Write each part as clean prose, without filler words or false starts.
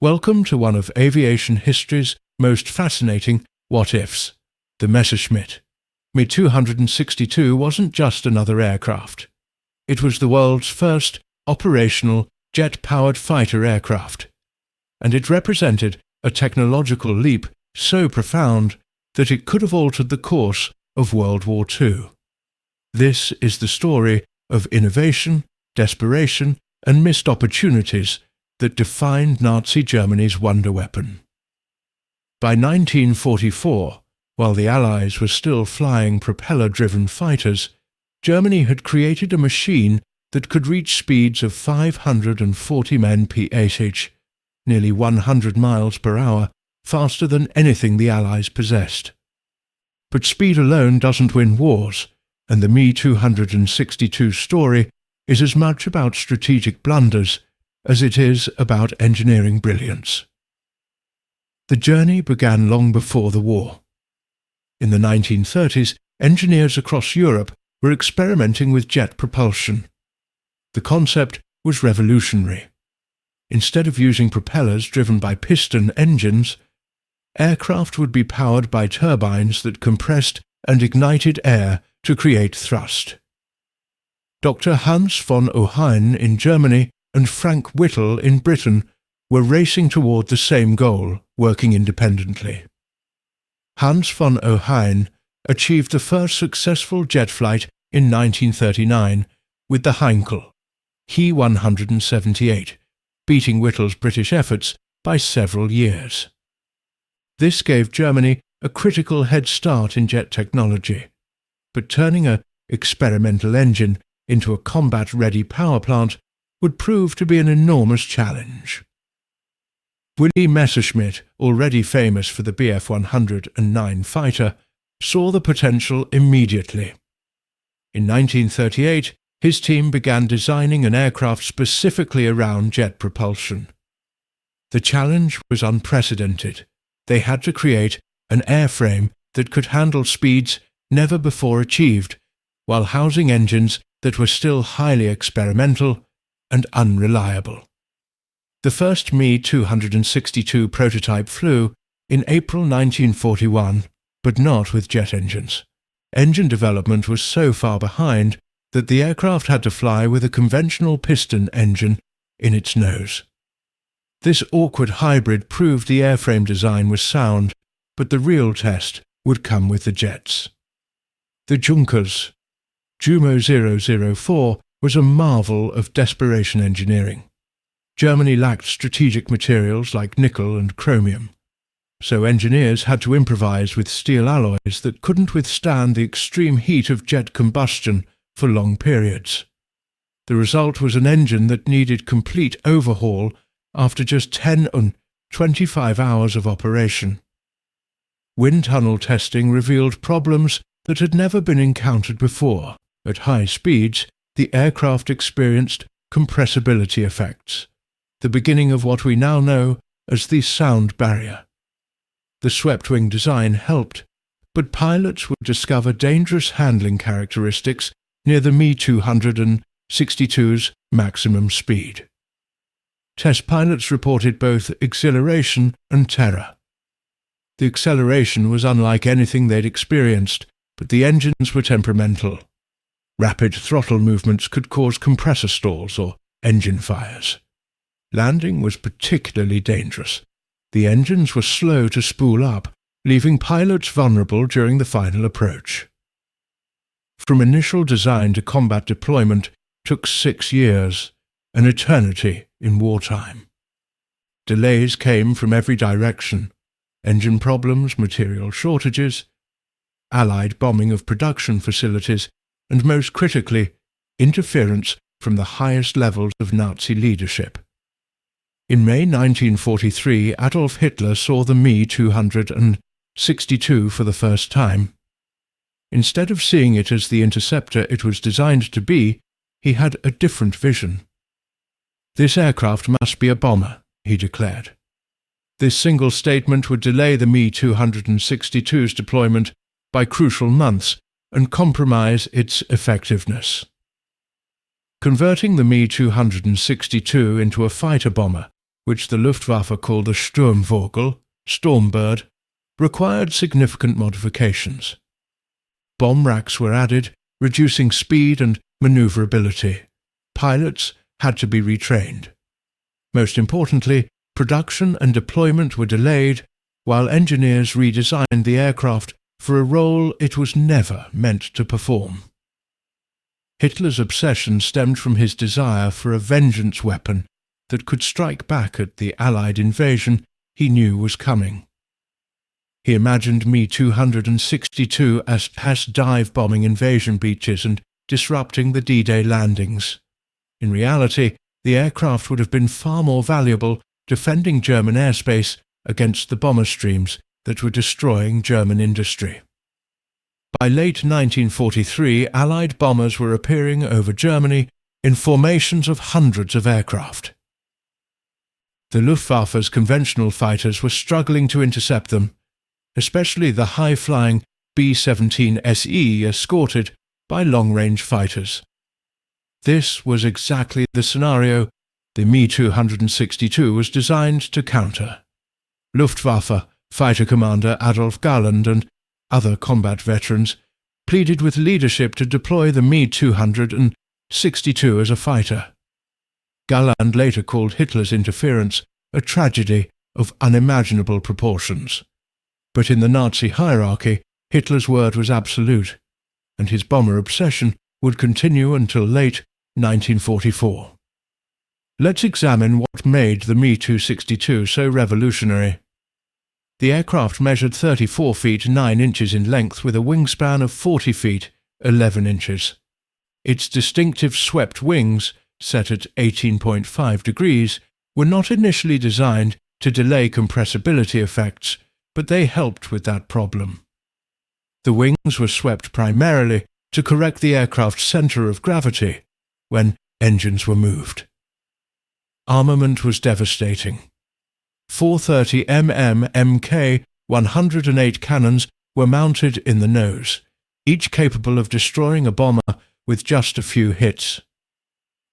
Welcome to one of aviation history's most fascinating what-ifs, the Messerschmitt. Me-262 wasn't just another aircraft. It was the world's first operational jet-powered fighter aircraft, and it represented a technological leap so profound that it could have altered the course of World War II. This is the story of innovation, desperation, and missed opportunities that defined Nazi Germany's wonder weapon. By 1944, while the Allies were still flying propeller-driven fighters, Germany had created a machine that could reach speeds of 540 mph, nearly 100 miles per hour, faster than anything the Allies possessed. But speed alone doesn't win wars, and the Me-262 story is as much about strategic blunders as it is about engineering brilliance. The journey began long before the war. In the 1930s, engineers across Europe were experimenting with jet propulsion. The concept was revolutionary. Instead of using propellers driven by piston engines, aircraft would be powered by turbines that compressed and ignited air to create thrust. Dr. Hans von Ohain in Germany and Frank Whittle in Britain were racing toward the same goal, working independently. Hans von Ohain achieved the first successful jet flight in 1939 with the Heinkel He-178, beating Whittle's British efforts by several years. This gave Germany a critical head start in jet technology, but turning an experimental engine into a combat-ready power plant would prove to be an enormous challenge. Willy Messerschmitt, already famous for the Bf-109 fighter, saw the potential immediately. In 1938, his team began designing an aircraft specifically around jet propulsion. The challenge was unprecedented. They had to create an airframe that could handle speeds never before achieved, while housing engines that were still highly experimental and unreliable. The first Me-262 prototype flew in April 1941, but not with jet engines. Engine development was so far behind that the aircraft had to fly with a conventional piston engine in its nose. This awkward hybrid proved the airframe design was sound, but the real test would come with the jets. The Junkers Jumo 004 was a marvel of desperation engineering. Germany lacked strategic materials like nickel and chromium, so engineers had to improvise with steel alloys that couldn't withstand the extreme heat of jet combustion for long periods. The result was an engine that needed complete overhaul after just 10 and 25 hours of operation. Wind tunnel testing revealed problems that had never been encountered before. At high speeds, the aircraft experienced compressibility effects, the beginning of what we now know as the sound barrier. The swept-wing design helped, but pilots would discover dangerous handling characteristics near the Me-262's maximum speed. Test pilots reported both exhilaration and terror. The acceleration was unlike anything they'd experienced, but the engines were temperamental. Rapid throttle movements could cause compressor stalls or engine fires. Landing was particularly dangerous. The engines were slow to spool up, leaving pilots vulnerable during the final approach. From initial design to combat deployment took 6 years, an eternity in wartime. Delays came from every direction: engine problems, material shortages, Allied bombing of production facilities, and most critically, interference from the highest levels of Nazi leadership. In May 1943, Adolf Hitler saw the Me-262 for the first time. Instead of seeing it as the interceptor it was designed to be, he had a different vision. "This aircraft must be a bomber," he declared. This single statement would delay the Me-262's deployment by crucial months and compromise its effectiveness. Converting the Me-262 into a fighter bomber which the Luftwaffe called the Sturmvogel, Stormbird, required significant modifications. Bomb racks were added, reducing speed and maneuverability. Pilots had to be retrained. Most importantly, production and deployment were delayed, while engineers redesigned the aircraft for a role it was never meant to perform. Hitler's obsession stemmed from his desire for a vengeance weapon that could strike back at the Allied invasion he knew was coming. He imagined Me-262 as dive-bombing invasion beaches and disrupting the D-Day landings. In reality, the aircraft would have been far more valuable defending German airspace against the bomber streams that were destroying German industry. By late 1943, Allied bombers were appearing over Germany in formations of hundreds of aircraft. The Luftwaffe's conventional fighters were struggling to intercept them, especially the high-flying B-17 SE escorted by long-range fighters. This was exactly the scenario the Me-262 was designed to counter. Luftwaffe fighter commander Adolf Hitler and other combat veterans pleaded with leadership to deploy the Me-262 as a fighter. Galland later called Hitler's interference a tragedy of unimaginable proportions. But in the Nazi hierarchy, Hitler's word was absolute, and his bomber obsession would continue until late 1944. Let's examine what made the Me-262 so revolutionary. The aircraft measured 34 feet 9 inches in length with a wingspan of 40 feet 11 inches. Its distinctive swept wings, set at 18.5 degrees, were not initially designed to delay compressibility effects, but they helped with that problem. The wings were swept primarily to correct the aircraft's center of gravity when engines were moved. Armament was devastating. 430 mm Mk 108 cannons were mounted in the nose, each capable of destroying a bomber with just a few hits.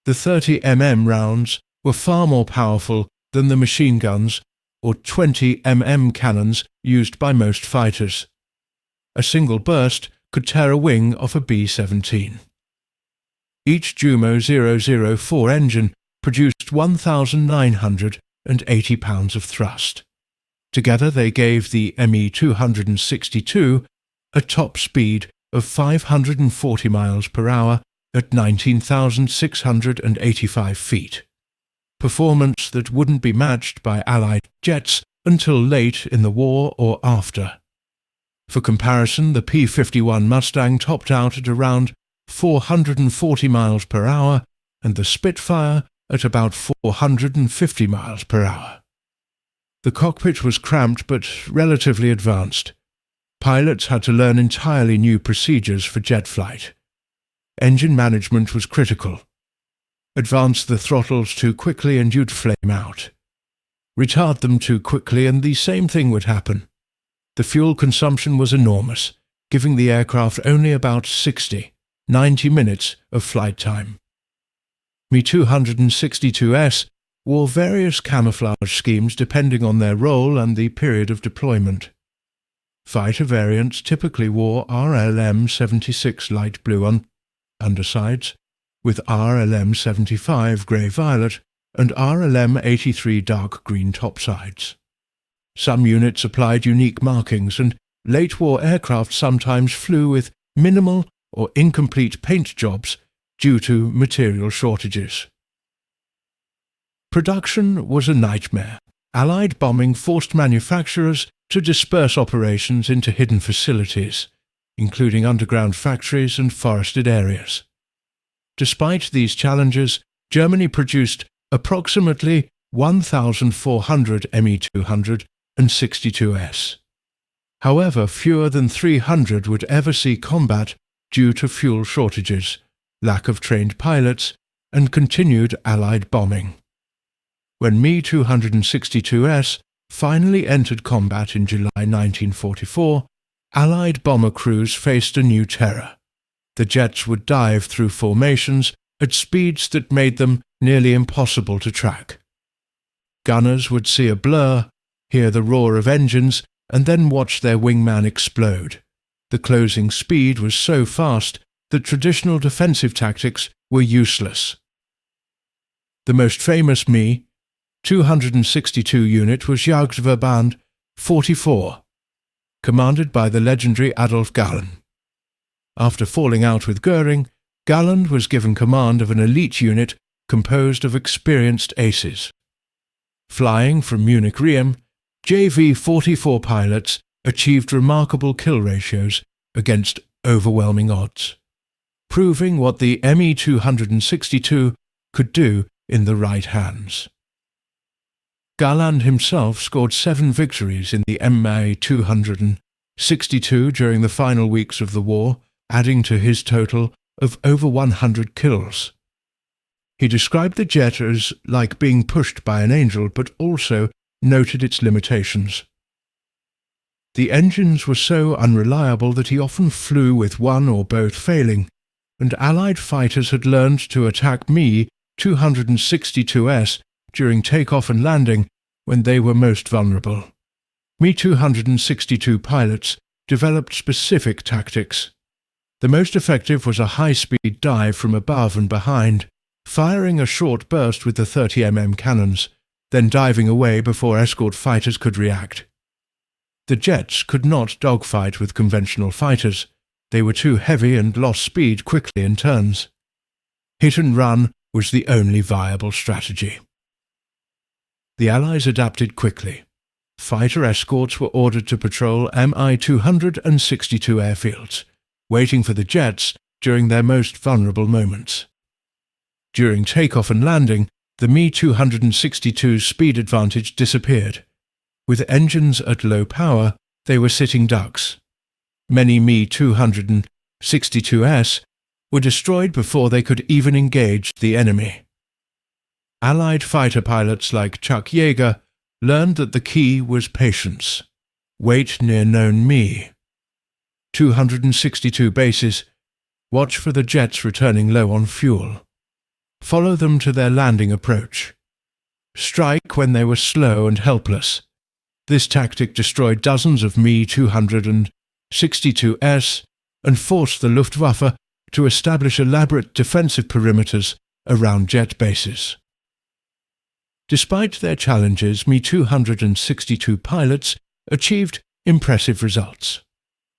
The 30 mm rounds were far more powerful than the machine guns or 20 mm cannons used by most fighters. A single burst could tear a wing off a B-17. Each Jumo 004 engine produced 1,980 pounds of thrust. Together they gave the Me-262 a top speed of 540 miles per hour at 19,685 feet. Performance that wouldn't be matched by Allied jets until late in the war or after. For comparison, the P-51 Mustang topped out at around 440 miles per hour and the Spitfire at about 450 miles per hour. The cockpit was cramped but relatively advanced. Pilots had to learn entirely new procedures for jet flight. Engine management was critical. Advance the throttles too quickly and you'd flame out. Retard them too quickly and the same thing would happen. The fuel consumption was enormous, giving the aircraft only about 90 minutes of flight time. Me-262s wore various camouflage schemes depending on their role and the period of deployment. Fighter variants typically wore RLM-76 light blue undersides, with RLM-75 grey-violet and RLM-83 dark green topsides. Some units applied unique markings, and late-war aircraft sometimes flew with minimal or incomplete paint jobs due to material shortages. Production was a nightmare. Allied bombing forced manufacturers to disperse operations into hidden facilities, including underground factories and forested areas. Despite these challenges, Germany produced approximately 1,400 Me-262s. However, fewer than 300 would ever see combat due to fuel shortages, lack of trained pilots, and continued Allied bombing. When Me-262s finally entered combat in July 1944, Allied bomber crews faced a new terror. The jets would dive through formations at speeds that made them nearly impossible to track. Gunners would see a blur, hear the roar of engines, and then watch their wingman explode. The closing speed was so fast that traditional defensive tactics were useless. The most famous Me 262 unit was Jagdverband 44, commanded by the legendary Adolf Hitler. After falling out with Göring, Galland was given command of an elite unit composed of experienced aces. Flying from Munich-Riem, JV-44 pilots achieved remarkable kill ratios against overwhelming odds, proving what the Me 262 could do in the right hands. Galland himself scored 7 victories in the Me 262 during the final weeks of the war, adding to his total of over 100 kills. He described the jet as like being pushed by an angel, but also noted its limitations. The engines were so unreliable that he often flew with one or both failing, and Allied fighters had learned to attack Me 262s during takeoff and landing when they were most vulnerable. Me 262 pilots developed specific tactics. The most effective was a high-speed dive from above and behind, firing a short burst with the 30mm cannons, then diving away before escort fighters could react. The jets could not dogfight with conventional fighters. They were too heavy and lost speed quickly in turns. Hit and run was the only viable strategy. The Allies adapted quickly. Fighter escorts were ordered to patrol Mi 262 airfields, waiting for the jets during their most vulnerable moments. During takeoff and landing, the Me 262's speed advantage disappeared. With engines at low power, they were sitting ducks. Many Me 262s were destroyed before they could even engage the enemy. Allied fighter pilots like Chuck Yeager learned that the key was patience. Wait near known Me 262 bases. Watch for the jets returning low on fuel. Follow them to their landing approach. Strike when they were slow and helpless. This tactic destroyed dozens of Me 262s and forced the Luftwaffe to establish elaborate defensive perimeters around jet bases. Despite their challenges, Me 262 pilots achieved impressive results.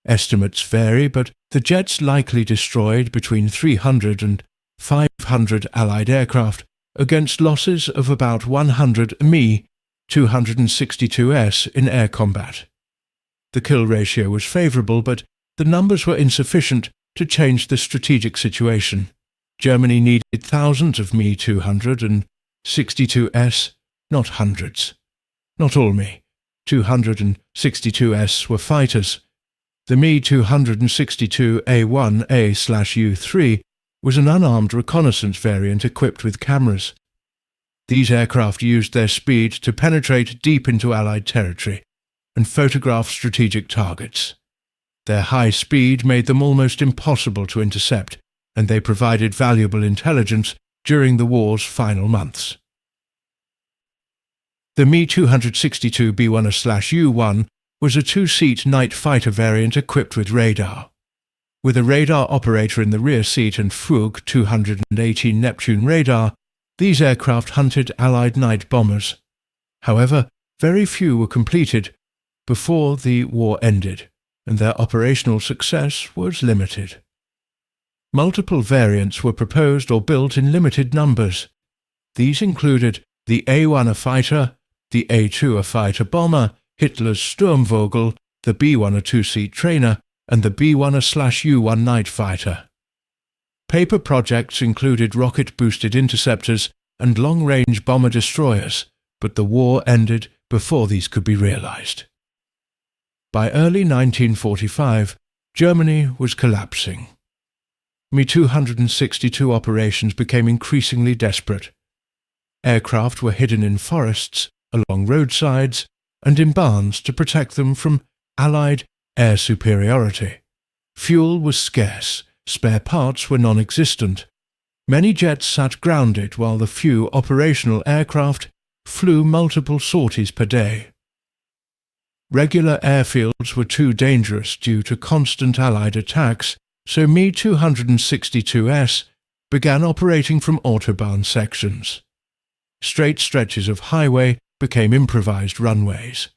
Estimates vary, but the jets likely destroyed between 300 and 500 Allied aircraft against losses of about 100 Me 262s in air combat. The kill ratio was favourable, but the numbers were insufficient to change the strategic situation. Germany needed thousands of Me 262s, not hundreds. Not all Me 262s were fighters. The Me 262A1A/U3 was an unarmed reconnaissance variant equipped with cameras. These aircraft used their speed to penetrate deep into Allied territory and photograph strategic targets. Their high speed made them almost impossible to intercept, and they provided valuable intelligence during the war's final months. The Me 262B1/U1 was a 2-seat night fighter variant equipped with radar. With a radar operator in the rear seat and Frug 218 Neptune radar, these aircraft hunted Allied night bombers. However, very few were completed before the war ended, and their operational success was limited. Multiple variants were proposed or built in limited numbers. These included the A1 a fighter, the A2 a fighter bomber, Hitler's Sturmvogel, the B1 a 2-seat trainer, and the B1/U1 night fighter. Paper projects included rocket-boosted interceptors and long-range bomber-destroyers, but the war ended before these could be realized. By early 1945, Germany was collapsing. Me 262 operations became increasingly desperate. Aircraft were hidden in forests, along roadsides, and in barns to protect them from Allied air superiority. Fuel was scarce, spare parts were non-existent. Many jets sat grounded while the few operational aircraft flew multiple sorties per day. Regular airfields were too dangerous due to constant Allied attacks, so Me-262S began operating from autobahn sections. Straight stretches of highway became improvised runways.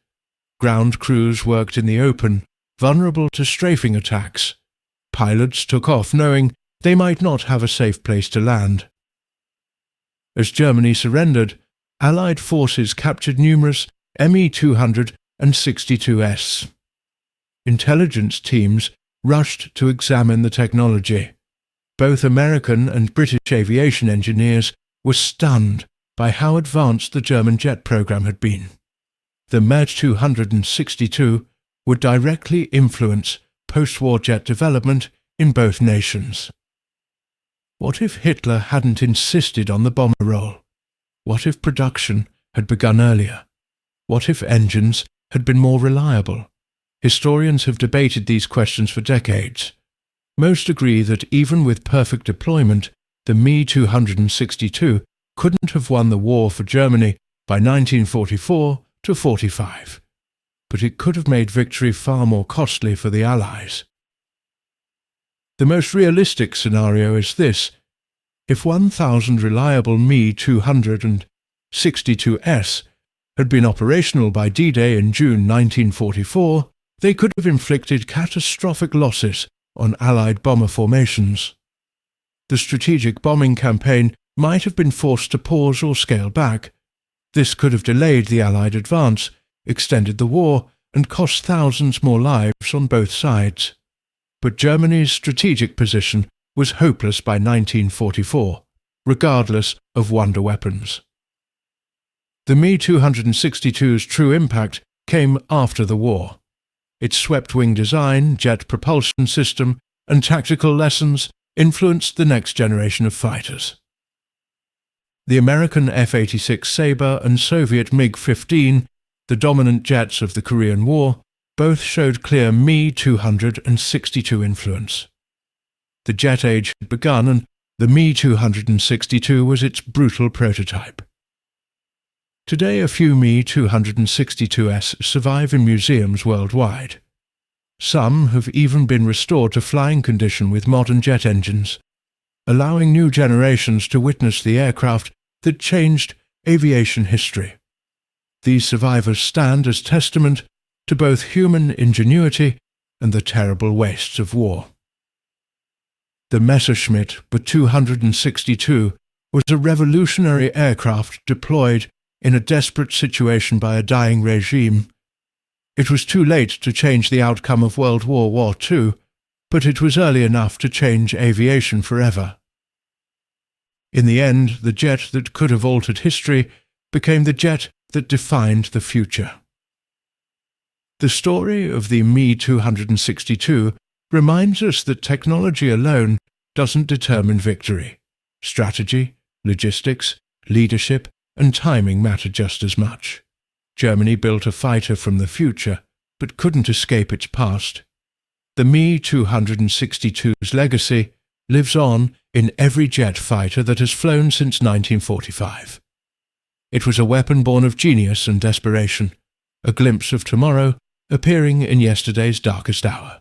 Ground crews worked in the open, vulnerable to strafing attacks. Pilots took off knowing they might not have a safe place to land. As Germany surrendered, Allied forces captured numerous Me-262S. Intelligence teams rushed to examine the technology. Both American and British aviation engineers were stunned by how advanced the German jet program had been. The Me-262 would directly influence post-war jet development in both nations. What if Hitler hadn't insisted on the bomber role? What if production had begun earlier? What if engines had been more reliable? Historians have debated these questions for decades. Most agree that even with perfect deployment, the Me-262 couldn't have won the war for Germany by 1944 to 45. But it could have made victory far more costly for the Allies. The most realistic scenario is this: if 1,000 reliable Me-262S had been operational by D-Day in June 1944, they could have inflicted catastrophic losses on Allied bomber formations. The strategic bombing campaign might have been forced to pause or scale back. This could have delayed the Allied advance, extended the war, and cost thousands more lives on both sides. But Germany's strategic position was hopeless by 1944, regardless of wonder weapons. The Me-262's true impact came after the war. Its swept-wing design, jet propulsion system, and tactical lessons influenced the next generation of fighters. The American F-86 Sabre and Soviet MiG-15, the dominant jets of the Korean War, both showed clear Me-262 influence. The jet age had begun, and the Me-262 was its brutal prototype. Today, a few Me-262S survive in museums worldwide. Some have even been restored to flying condition with modern jet engines, allowing new generations to witness the aircraft that changed aviation history. These survivors stand as testament to both human ingenuity and the terrible wastes of war. The Messerschmitt B-262 was a revolutionary aircraft deployed in a desperate situation by a dying regime. It was too late to change the outcome of World War II, but it was early enough to change aviation forever. In the end, the jet that could have altered history became the jet that defined the future. The story of the Me-262 reminds us that technology alone doesn't determine victory. Strategy, logistics, leadership, and timing matter just as much. Germany built a fighter from the future, but couldn't escape its past. The Me-262's legacy lives on in every jet fighter that has flown since 1945. It was a weapon born of genius and desperation, a glimpse of tomorrow appearing in yesterday's darkest hour.